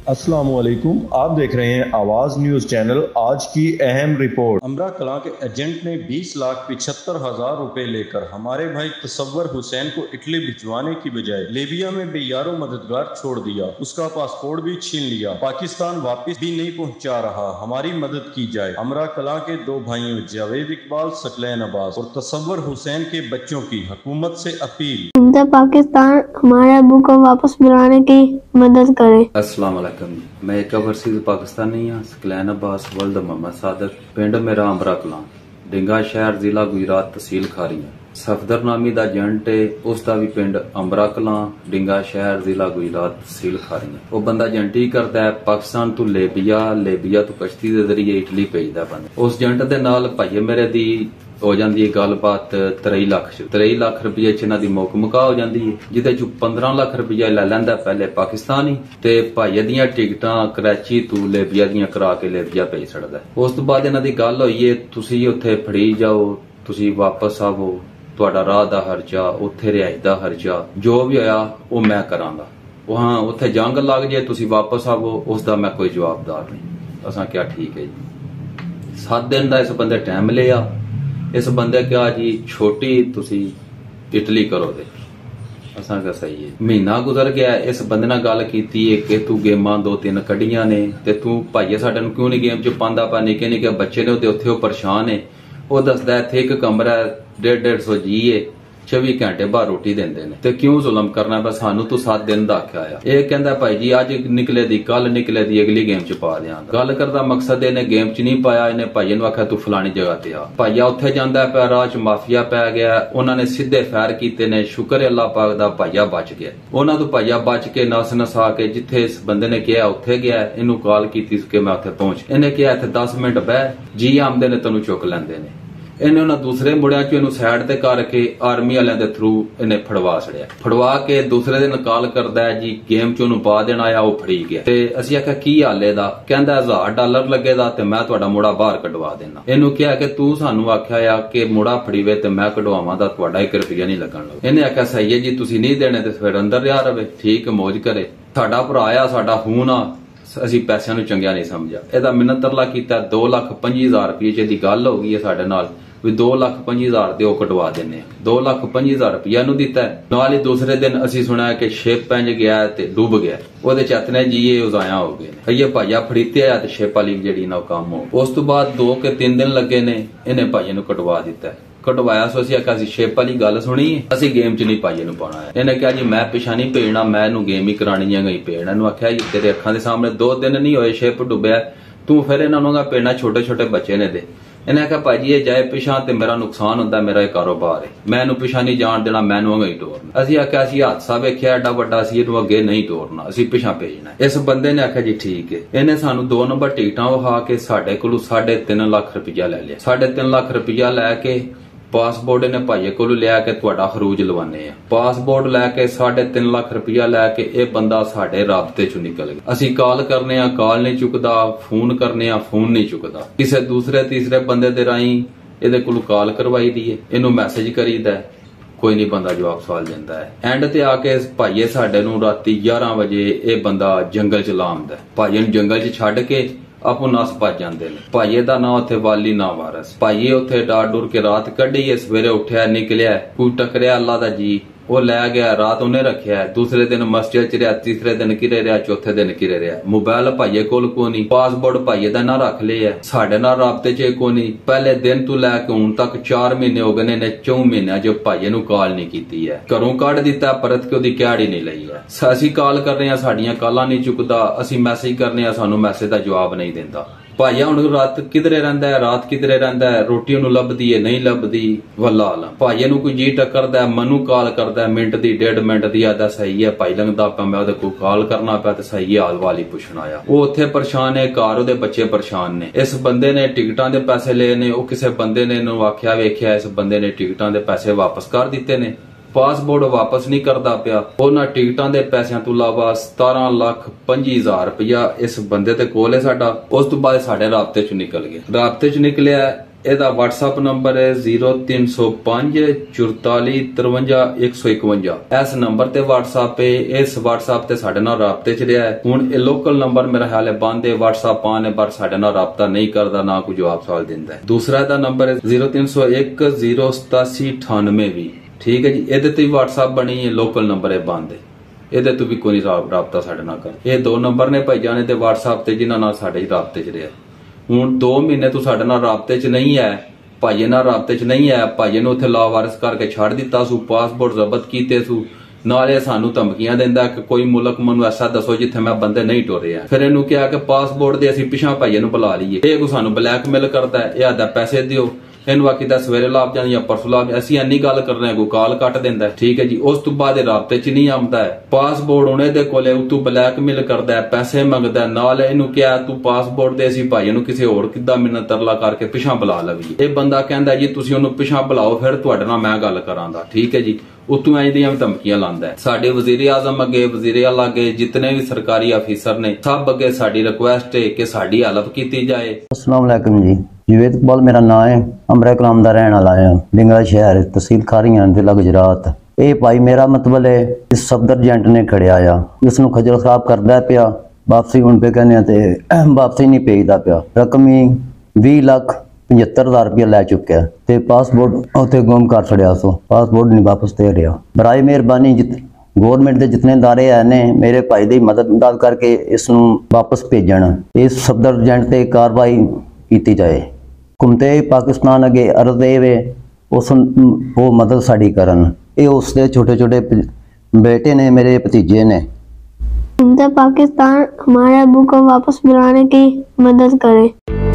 अस्सलामुअलैकुम, आप देख रहे हैं आवाज न्यूज चैनल। आज की अहम रिपोर्ट। अमरा कलां के एजेंट ने 20,75,000 रुपए लेकर हमारे भाई तसव्वुर हुसैन को इटली भिजवाने की बजाय लीबिया में बेयारो मददगार छोड़ दिया। उसका पासपोर्ट भी छीन लिया। पाकिस्तान वापस भी नहीं पहुंचा रहा। हमारी मदद की जाए। अमरा कलां के दो भाइयों जावेद इकबाल, सकलैन अब्बास और तसव्वुर हुसैन के बच्चों की हुकूमत से अपील। पाकिस्तान हमारे अबू को वापस बुलाने की मदद करे। अस्सलाम वालेकुम, मैं एक ओवरसीज पाकिस्तानी हाँ। सकलैन अब्बास वल्द मोहम्मद सादक। पिंड मेरा अमरा कलां, डिंगा शहर, जिला गुजरात, तहसील खारियां। सफदर नामी दा एजेंट है, उसका भी पिंड अमरा कलां, डिंगा शहर, जिला गुजरात, तहसील खारियां। वो बंदा एजेंटी करता है पाकिस्तान तो लीबिया तो कश्ती के जरिए इटली भेजदा बंदा। उस एजेंट दे नाल भाईए मेरे दी हो जाती है गलबात 23 लाख रुपये च इन्हां दी मुका हो जाती है, जिदे च 15 लाख रुपया ले लैंदा पहले पाकिस्तानी ते भाईए दियां टिकटां कराची तो लीबिया दियां करा के लीबिया भेज छड़दा। उस तो बाद इन्हां दी गल होई है, तुसी उत्थे फड़ी जाओ, तुसी वापस आवो, तुहाडा राह दा खर्चा, उत्थे रिहाइश दा खर्चा, जो भी होया वो मैं करांगा। वहां उत्थे जंग लग जाए, तुसी वापस आवो, उसदा मैं कोई जवाबदार नहीं। असां क्या ठीक है जी। 7 दिन दा इस बंदे टाइम लिया। इस बंदे क्या जी छोटी तुसी इटली करो दे। असां का सही है। महीना गुजर गया, इस बंदे नाल गल कीती है कि तू गेमां 2-3 कड्डियां ने ते तू भाईए साडे नूं क्यों नहीं गेम च पांदा पा। निक्के निक्के बच्चे ने ते उत्थे परेशान है। वो दसदा इत्थे एक कमरा 150-150 जी है, 24 घंटे बाहर रोटी देंदे ने ते क्यों जुल्म करना पा सानू। तू 7 दिन दा आख्या आया। ये कहंदा भाई जी अज निकले दी, कल निकले दी, अगली गेम च पा देंगा। गल करदा मकसद इन्हें गेम च नहीं पाया। इन्हें भाईए नूं आख्या तू फलानी जगह ते आ। भाईया उत्थे जांदा पिया, राह च माफिया पै गया। उन्होंने सीधे फायर कीते ने। शुक्र है अल्लाह पाक दा, भाईया बच गया। उन्हां तो भाईया बच के नस नसा के जिथे इस बंदे ने कहा उत्थे गया। इनू कॉल कीती कि मैं उत्थे पहुंच। इन्हें कहा इत्थे 10 मिनट बह, जी आमदे ने तेनू चुक लैंदे ने। इन्हें उन्हें दूसरे मुड़िया च इनू साइड ते करके आर्मी वाले दे थ्रू इन्हें फड़वा छड़िया। फड़वा के दूसरे दिन कॉल करदा है जी गेम च उन्हें पा देना आया, वो फड़ी गया। ते असीं आख्या की हाल है दा? कहंदा $1000 लगेगा ते मैं तुहाडा मुड़ा बाहर कढवा देना। इनू कहा कि तू सानू आख्या आ कि मुड़ा फड़ीवे ते मैं कढवावां दा तुहाडा 1 रुपया नहीं लगन लगा। इन्हें आख्या सही है जी, तुसीं नहीं देने ते फिर अंदर रिहा रवे, ठीक मौज करे। साडा भरा आ, साडा खून आ, ਅਸੀਂ ਪੈਸਿਆਂ ਨੂੰ ਚੰਗਿਆ ਨਹੀਂ ਸਮਝਿਆ। ਇਹਦਾ ਮਿੰਨਤ ਤਰਲਾ ਕੀਤਾ। 2,25,000 ਰੁਪਏ ਚ ਦੀ ਗੱਲ ਹੋ ਗਈ ਹੈ ਸਾਡੇ ਨਾਲ ਵੀ 2,25,000 ਦੇ ਉਹ ਕਟਵਾ ਦਿੰਨੇ ਆ। 2,25,000 ਰੁਪਇਆ ਨੂੰ ਦਿੱਤਾ। ਨਾਲ ਹੀ ਦੂਸਰੇ ਦਿਨ ਅਸੀਂ ਸੁਣਿਆ ਕਿ ਸ਼ਿਪ ਪੰਜ ਗਿਆ ਤੇ ਡੁੱਬ ਗਿਆ। ਉਹਦੇ ਚਤਨੇ ਜੀ ਇਹ ਉਜ਼ਾਇਆ ਹੋ ਗਏ ਨੇ। ਇਹ ਭਾਈਆ ਫੜੀਤੇ ਆ ਤੇ ਸ਼ਿਪ ਵਾਲੀ ਜਿਹੜੀ ਨਾ ਕੰਮ ਹੋ। ਉਸ ਤੋਂ ਬਾਅਦ 2 ਕੇ 3 ਦਿਨ ਲੱਗੇ ਨੇ। ਇਹਨੇ ਭਾਈਏ ਨੂੰ ਕਟਵਾ ਦਿੱਤਾ। कटवाया सो असी आख्या शेप वाली गल सुनी, असि गेम च नहीं भाईए पाना है। इन्हें कहा जी मैं पिछा नहीं भेजना, मैं इनू गेम ही करानी है गई भेजना। इन्हू आख्या जी तेरे अखां दे सामने 2 दिन नहीं होए शेप डुबया, तू फिर इन्होंने भेजना, छोटे छोटे बच्चे ने दे। इन्हें आख्या भाजी ये जाए पिछा ते मेरा नुकसान होंदा, मेरा ये कारोबार है, मैं इनू पिछा नहीं जान देना, मैं इनू अगे टोरना। असी आख्या असी हादसा वेख्या एडा वड्डा, असी इनू अगे नहीं टोरना, असी पिछा भेजना। इस बंदे ने आख्या जी ठीक है। इन्हें सानू 2 नंबर टिकटां विखा के साडे कोलों 3.5 लाख रुपया ले लिया। 3.5 लाख रुपया लैके पासपोर्ट इन्हें भाईए को लिया के तुहाडा खरूज लवाने आ। पासपोर्ट लैके 3.5 लाख रुपया लैके यह बंदा साडे राबते चों निकल गया। असी कॉल करने आ, कॉल नहीं चुकदा, फोन करने आ, फोन नहीं चुकदा। किसी दूसरे तीसरे बंदे दे राही इहदे कोलों कॉल करवाई दी है, इनू मैसेज करीदा है, कोई नहीं बंदा जवाब सवाल देंदा है। एंड ते आके भाईए साडे नूं राती 11 बजे यह बंदा जंगल च ला आंदा। भाईए नूं जंगल च छड्ड के आपू नस भज जाते ने। भाईए दा ना उत्थे वाली ना वारस। भाईए उत्थे डार डूर के रात कढ़ी है, सवेरे उठ्या निकलिया, कोई टकरिया अल्लाह दा जी, वो लै गया, रात उन्हें रखिया। दूसरे दिन मस्जिद च रहा, तीसरे दिन किरे रहा, चौथे दिन किरे रहा। मोबाइल भाईए कोल को नहीं, पासपोर्ट भाईए दा ना रख लिया, साडे नाल राबते च को नहीं। पहले दिन तू लैके हुण तक 4 महीने हो गए ने। 4 महीनों च भाईए नूं कॉल नहीं कीती है, घरों कढ दिता, परत के ओदी क्याड़ी नहीं लई है। असीं कॉल कर रहे हैं, साडियां कॉलां नहीं चुकदा, असीं मैसेज करने आ, सानू मैसेज दा जवाब नहीं दिंदा। भाईया हुण रात किधरे रहिंदा है, रात किधरे रहिंदा है, रोटी उन्हें लभदी है नहीं लभदी, वल्ला आलम। भाईए नूं कोई जी टकरदा है, मनु कॉल करदा है, मिनट दी 1.5 मिनट दी, आदा सही है भाई लंघदा पिया, मैं ओहदे कोल कॉल करना पिया ते सही है, हाल वाल ही पुछण आया। वो उत्थे परेशान है, घर ओहदे बच्चे परेशान ने। इस बंदे ने टिकटां दे पैसे ले ने, वो किसी बंदे ने इन्हूं आख्या वेख्या, इस बंदे ने टिकटां दे पैसे वापस कर दिते ने। पासपोर्ट वापस नहीं करता पिया। उन्हां टिकटां दे पैसिਆਂ ਤੋਂ इलावा 17,25,000 रुपया इस बंदे ते कोल है साडा। उस तो बाद साडे राबते च निकल गया। राबते च निकलिया ਇਹਦਾ WhatsApp ਨੰਬਰ ਹੈ 0305 44 53 151। ਇਸ ਨੰਬਰ ਤੇ WhatsApp ਹੈ। ਇਸ WhatsApp ਤੇ ਸਾਡੇ ਨਾਲ ਰਾਬਤੇ ਚ ਰਿਹਾ ਹੈ। ਹੁਣ ਇਹ ਲੋਕਲ ਨੰਬਰ ਮੇਰਾ ਖਿਆਲ ਹੈ ਬੰਦ ਹੈ, WhatsApp ਆਨ ਹੈ ਪਰ ਸਾਡੇ ਨਾਲ ਰਾਬਤਾ ਨਹੀਂ ਕਰਦਾ, ਨਾ ਕੋਈ ਜਵਾਬ ਸਵਾਲ ਦਿੰਦਾ ਹੈ। ਦੂਸਰਾ ਇਹਦਾ ਨੰਬਰ ਹੈ 0301 087 9820। ਠੀਕ ਹੈ ਜੀ, ਇਹਦੇ ਤੇ WhatsApp ਬਣੀ ਹੈ, ਲੋਕਲ ਨੰਬਰ ਹੈ ਬੰਦ ਹੈ, ਇਹਦੇ ਤੋਂ ਵੀ ਕੋਈ ਰਾਬਤਾ ਸਾਡੇ ਨਾਲ ਕਰ। ਇਹ ਦੋ ਨੰਬਰ ਨੇ ਭਾਈ ਜਾਨੇ ਤੇ WhatsApp ਤੇ ਜਿਨ੍ਹਾਂ ਨਾਲ ਸਾਡੇ ਰਾਬਤੇ ਚ ਰਿਹਾ। ਹੁਣ 2 ਮਹੀਨੇ ਤੂੰ ਸਾਡੇ ਨਾਲ ਰਾਬਤੇ ਚ ਨਹੀਂ ਹੈ, ਭਾਈਏ ਨਾਲ ਰਾਬਤੇ ਚ ਨਹੀਂ ਹੈ, ਭਾਈਏ ਨੂੰ ਉੱਥੇ ਲਾਵਾਰਿਸ ਕਰਕੇ ਛੱਡ ਦਿੱਤਾ ਸੂ, ਪਾਸਪੋਰਟ ਜ਼ਬਤ ਕੀਤੇ ਸੂ, ਨਾਲੇ ਸਾਨੂੰ ਧਮਕੀਆਂ ਦਿੰਦਾ ਕਿ ਕੋਈ ਮੁਲਕ ਮੈਨੂੰ ਐਸਾ ਦੱਸੋ ਜਿੱਥੇ ਮੈਂ ਬੰਦੇ ਨਹੀਂ ਟੁਰੇ ਆ। ਫਿਰ ਇਹਨੂੰ ਕਿਹਾ ਕਿ ਪਾਸਪੋਰਟ ਦੇ ਅਸੀਂ ਪਿਛਾਂ ਭਾਈਏ ਨੂੰ ਬੁਲਾ ਲਈਏ। ਇਹ ਕੋ ਸਾਨੂੰ ਬਲੈਕਮੇਲ ਕਰਦਾ ਹੈ, ਇਹ ਆਦਾ ਪੈਸੇ ਦਿਓ, ਇਹਨੂੰ ਆਖੀ ਦਾ ਸਵੇਰੇ ਲਾਭ ਜਾਣ ਜਾਂ ਪਰਸੋਂ ਲਾਭ, ਅਸੀਂ ਇੰਨੀ ਗੱਲ ਕਰ ਰਹੇ ਹਾਂ, ਕੋਈ ਕਾਲ ਕੱਟ ਦਿੰਦਾ। ਠੀਕ ਹੈ ਜੀ, ਉਸ ਤੋਂ ਬਾਅਦ ਰਾਬਤੇ ਚ ਨਹੀਂ ਆਉਂਦਾ ਹੈ। ਪਾਸਪੋਰਟ ਹੁਣ ਇਹਦੇ ਕੋਲੇ ਤੂੰ ਬਲੈਕਮੇਲ ਕਰਦਾ ਹੈ, ਪੈਸੇ ਮੰਗਦਾ, ਨਾਲ ਇਹਨੂੰ ਕਿਹਾ ਤੂੰ ਪਾਸਪੋਰਟ ਦੇ ਅਸੀਂ ਭਾਈ ਨੂੰ ਕਿਸੇ ਹੋਰ ਕਿੱਦਾਂ ਮਿੰਨਤ ਤਰਲਾ ਕਰਕੇ ਪਿਛਾਂ ਬੁਲਾ ਲਵੀਏ। ਇਹ ਬੰਦਾ ਕਹਿੰਦਾ ਜੀ ਤੁਸੀਂ ਉਹਨੂੰ ਪਿਛਾਂ ਬੁਲਾਓ, ਫਿਰ ਤੁਹਾਡੇ ਨਾਲ ਮੈਂ ਗੱਲ ਕਰਾਂਗਾ। ਠੀਕ ਹੈ ਜੀ, ਉਤੋਂ ਇੰਜ ਦੀਆਂ ਧਮਕੀਆਂ ਲਾਂਦਾ ਹੈ। ਸਾਡੇ ਵਜ਼ੀਰ ਆਜ਼ਮ ਅੱਗੇ, ਵਜ਼ੀਰ ਆਲਾ ਅੱਗੇ, ਜਿਤਨੇ ਵੀ ਸਰਕਾਰੀ ਅਫੀਸਰ ਨੇ ਸਭ ਅੱਗੇ ਸਾਡੀ ਰਿਕੁਐਸਟ ਹੈ ਕਿ ਸਾਡੀ ਹੈਲਪ ਕੀਤੀ ਜਾਏ। अस्सलाम वालेकुम जी, जवेद इकबाल मेरा नाम है, अमरा कलाम का रहने वाला है, डिंगरा शहर तहसील खारियां जिला गुजरात। ये भाई मेरा मतलब है इस सफदर एजेंट ने खड़िया आ, जिसनों खजल खराब करता पिया, वापसी हुण पे कहने ते वापसी नहीं भेजदा पिया। रकम ही 20,75,000 रुपया लै चुक्या ते पासपोर्ट उत्थे गुम कर छड़िया, सो पासपोर्ट नहीं वापस दे रहा। बराए मेहरबानी गौरमेंट के जितने इदारे है ने मेरे भाई की मदद करके इसनों वापस भेजण, इस सफदर एजेंट ते कार्रवाई की जाए। घुमते पाकिस्तान अगे अर्ज वे उस वो मदद साड़ी करन। ये उसके छोटे छोटे बेटे ने, मेरे भतीजे ने। घूमते पाकिस्तान हमारे अबू को वापस बुलाने की मदद करें।